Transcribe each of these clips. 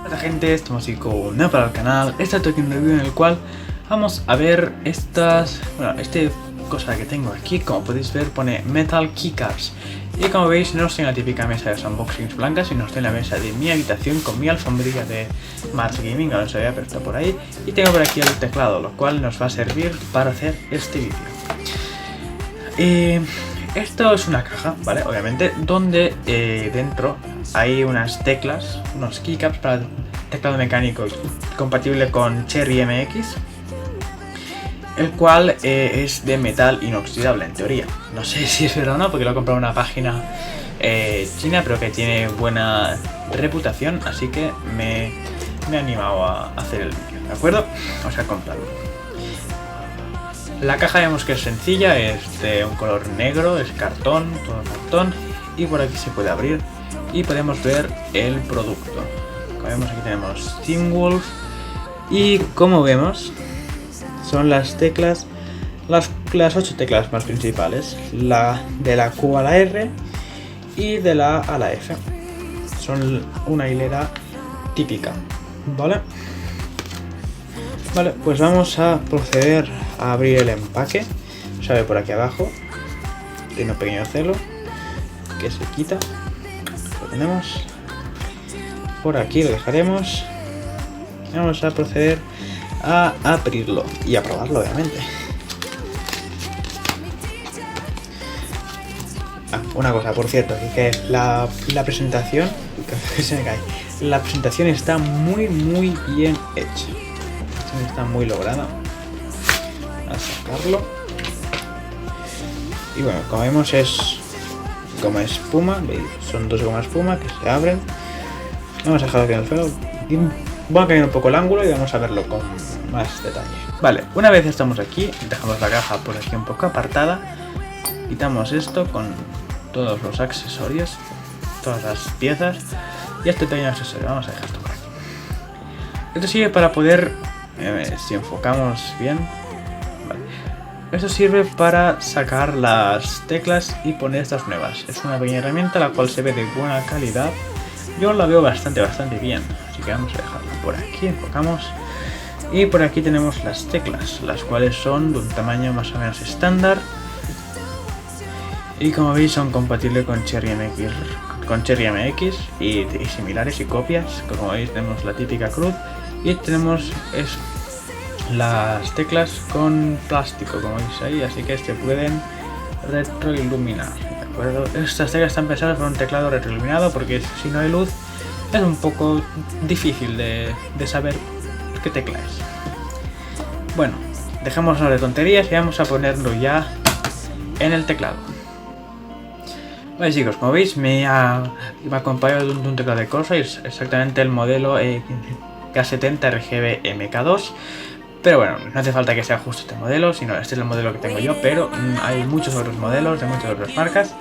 Hola gente, estamos aquí con un nuevo para el canal. Este es un review en el cual vamos a ver este cosa que tengo aquí. Como podéis ver pone Metal Keycards. Y como veis no estoy en la típica mesa de unboxings blancas, sino estoy en la mesa de mi habitación con mi alfombrilla de Mars Gaming, que no se ve pero está por ahí. Y tengo por aquí el teclado, lo cual nos va a servir para hacer este vídeo. Esto es una caja, ¿vale? Obviamente, donde dentro hay unas teclas, unos keycaps para teclado mecánico compatible con Cherry MX, el cual es de metal inoxidable en teoría. No sé si es verdad o no, porque lo he comprado en una página china, pero que tiene buena reputación, así que me he animado a hacer el vídeo, ¿de acuerdo? Vamos a comprarlo. La caja vemos que es sencilla, es de un color negro, es cartón, todo cartón, y por aquí se puede abrir y podemos ver el producto. Como vemos, aquí tenemos TeamWolf, y como vemos son las teclas, las 8 teclas más principales, la de la Q a la R y de la A a la F. Son una hilera típica, ¿vale? Vale, pues vamos a proceder a abrir el empaque. Se abre por aquí abajo, tiene un pequeño celo que se quita. Lo tenemos por aquí, lo dejaremos. Vamos a proceder a abrirlo y a probarlo, obviamente. Una cosa, por cierto, que la presentación, que se me cae, la presentación está muy bien hecha. Está muy lograda. A sacarlo. Y bueno, como vemos es goma espuma, ¿veis? Son dos gomas espuma que se abren. Vamos a dejarlo aquí en el suelo. Voy a cambiar un poco el ángulo y vamos a verlo con más detalle. Vale, una vez estamos aquí, dejamos la caja por aquí un poco apartada. Quitamos esto con todos los accesorios, todas las piezas y este pequeño accesorio. Vamos a dejar esto por aquí. Esto sirve para poder, si enfocamos bien, vale. Esto sirve para sacar las teclas y poner estas nuevas. Es una pequeña herramienta la cual se ve de buena calidad. Yo la veo bastante bien, así que vamos a dejarla por aquí, enfocamos. Y por aquí tenemos las teclas, las cuales son de un tamaño más o menos estándar. Y como veis son compatibles con Cherry MX y similares y copias. Como veis tenemos la típica cruz y tenemos las teclas con plástico, como veis ahí, así que se pueden retroiluminar, ¿de acuerdo? Estas teclas están pensadas para un teclado retroiluminado porque si no hay luz es un poco difícil de saber qué tecla es. Bueno, dejémonos de tonterías y vamos a ponerlo ya en el teclado. Vale chicos, como veis me ha acompañado de un teclado de Corsair, exactamente el modelo K70 RGB MK2. Pero bueno, no hace falta que sea justo este modelo, sino este es el modelo que tengo yo, pero hay muchos otros modelos de muchas otras marcas.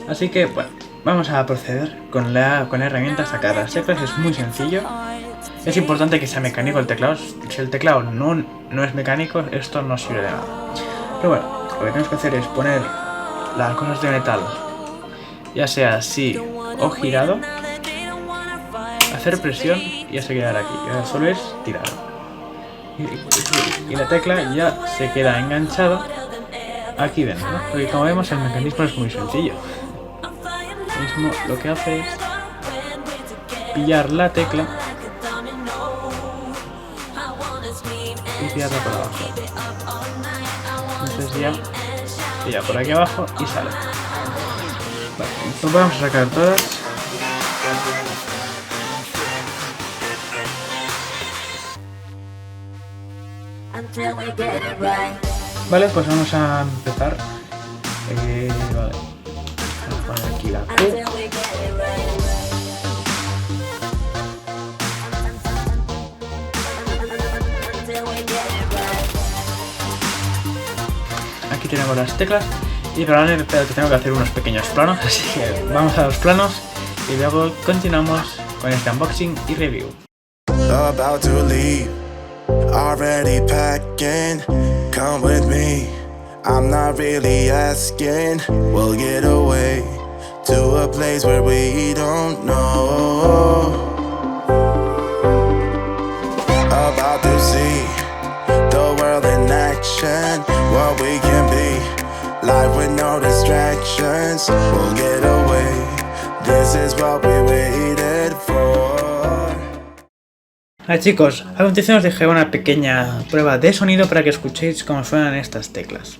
Así que bueno, vamos a proceder con la herramienta a sacar las teclas. Es muy sencillo. Es importante que sea mecánico el teclado. Si el teclado no es mecánico, esto no sirve de nada. Pero bueno, lo que tenemos que hacer es poner las cosas de metal, ya sea así o girado, hacer presión y ya se quedará aquí. Ahora solo es tirarlo. Y la tecla ya se queda enganchada aquí dentro, ¿no? Porque como vemos el mecanismo es muy sencillo. Mismo lo que hace es pillar la tecla y tirarla por abajo. Entonces ya por aquí abajo y sale. Vale, entonces vamos a sacar todas. Vale, pues vamos a empezar. Vale. Vamos a poner aquí la Q. Aquí tenemos las teclas y probablemente tengo que hacer unos pequeños planos, así que vamos a los planos y luego continuamos con este unboxing y review. About to leave, already packing, come with me, I'm not really asking, we'll get away to a place where we don't know. see the world in action, what we can be. Life with no distractions, we'll get away. This is what we waited for. Vale, chicos, a continuación os dejé una pequeña prueba de sonido para que escuchéis cómo suenan estas teclas.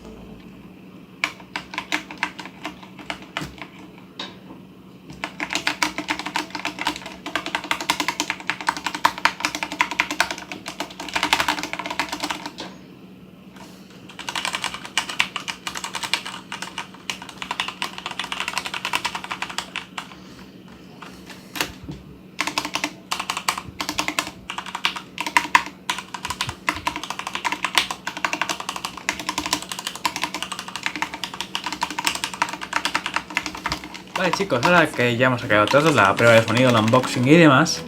Vale, chicos, ahora que ya hemos acabado todo, la prueba de sonido, el unboxing y demás,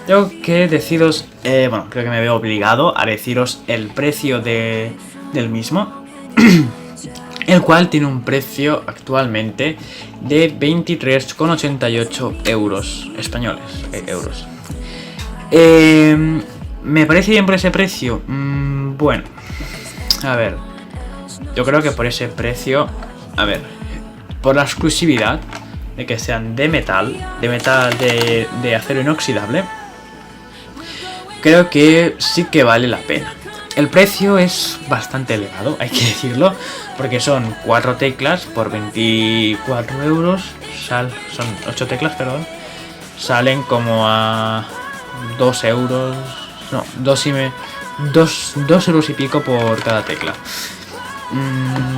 tengo que deciros, bueno, creo que me veo obligado a deciros el precio del mismo, el cual tiene un precio actualmente de 23,88 euros españoles. ¿Me parece bien por ese precio? Bueno, a ver, yo creo que por ese precio, a ver, por la exclusividad de que sean de metal de acero inoxidable, creo que sí que vale la pena. El precio es bastante elevado, hay que decirlo, porque son 4 teclas por 24 euros, son 8 teclas, perdón, salen como a 2 euros, no, 2 euros y pico por cada tecla.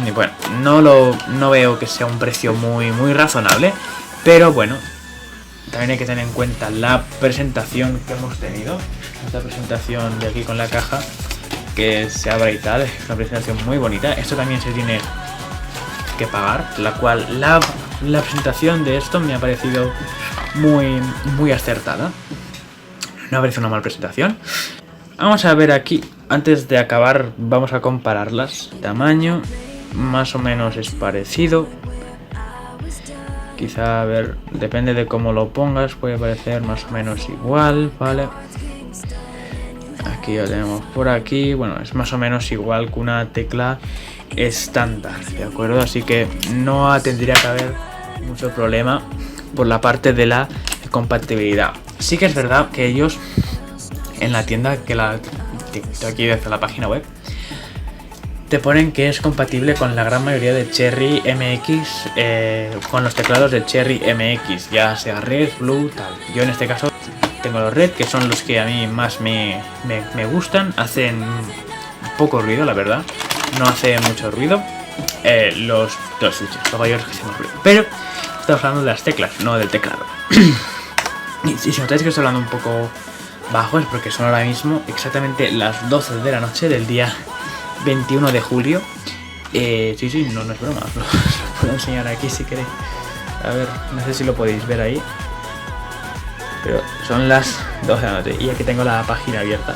Y bueno, no veo que sea un precio muy razonable, pero bueno, también hay que tener en cuenta la presentación que hemos tenido, esta presentación de aquí con la caja que se abre y tal, es una presentación muy bonita. Esto también se tiene que pagar, la cual la presentación de esto me ha parecido muy acertada, no ha parecido una mala presentación. Vamos a ver aquí, antes de acabar vamos a compararlas. Tamaño más o menos es parecido, quizá, a ver, depende de cómo lo pongas, puede parecer más o menos igual, ¿vale? Aquí lo tenemos por aquí, bueno, es más o menos igual que una tecla estándar, ¿de acuerdo? Así que no tendría que haber mucho problema por la parte de la compatibilidad. Sí que es verdad que ellos en la tienda, que aquí desde la página web, te ponen que es compatible con la gran mayoría de Cherry MX, con los teclados de Cherry MX, ya sea Red, Blue, tal. Yo en este caso tengo los Red, que son los que a mí más me gustan, hacen poco ruido, la verdad, no hace mucho ruido, los switches, luego hay otros que hacen más ruido, pero estamos hablando de las teclas, no del teclado. Y si notáis que estoy hablando un poco bajo, es porque son ahora mismo exactamente las 12 de la noche del día 21 de julio. Sí, no es broma, os lo puedo enseñar aquí si queréis. A ver, no sé si lo podéis ver ahí, pero son las 12 de la noche y aquí tengo la página abierta.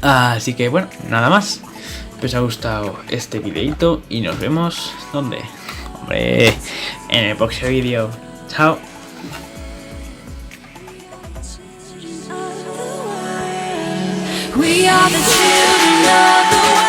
Así que bueno, nada más. Espero que os haya gustado este videito y nos vemos, ¿dónde? Hombre, en el próximo vídeo. Chao. We are the children of the world.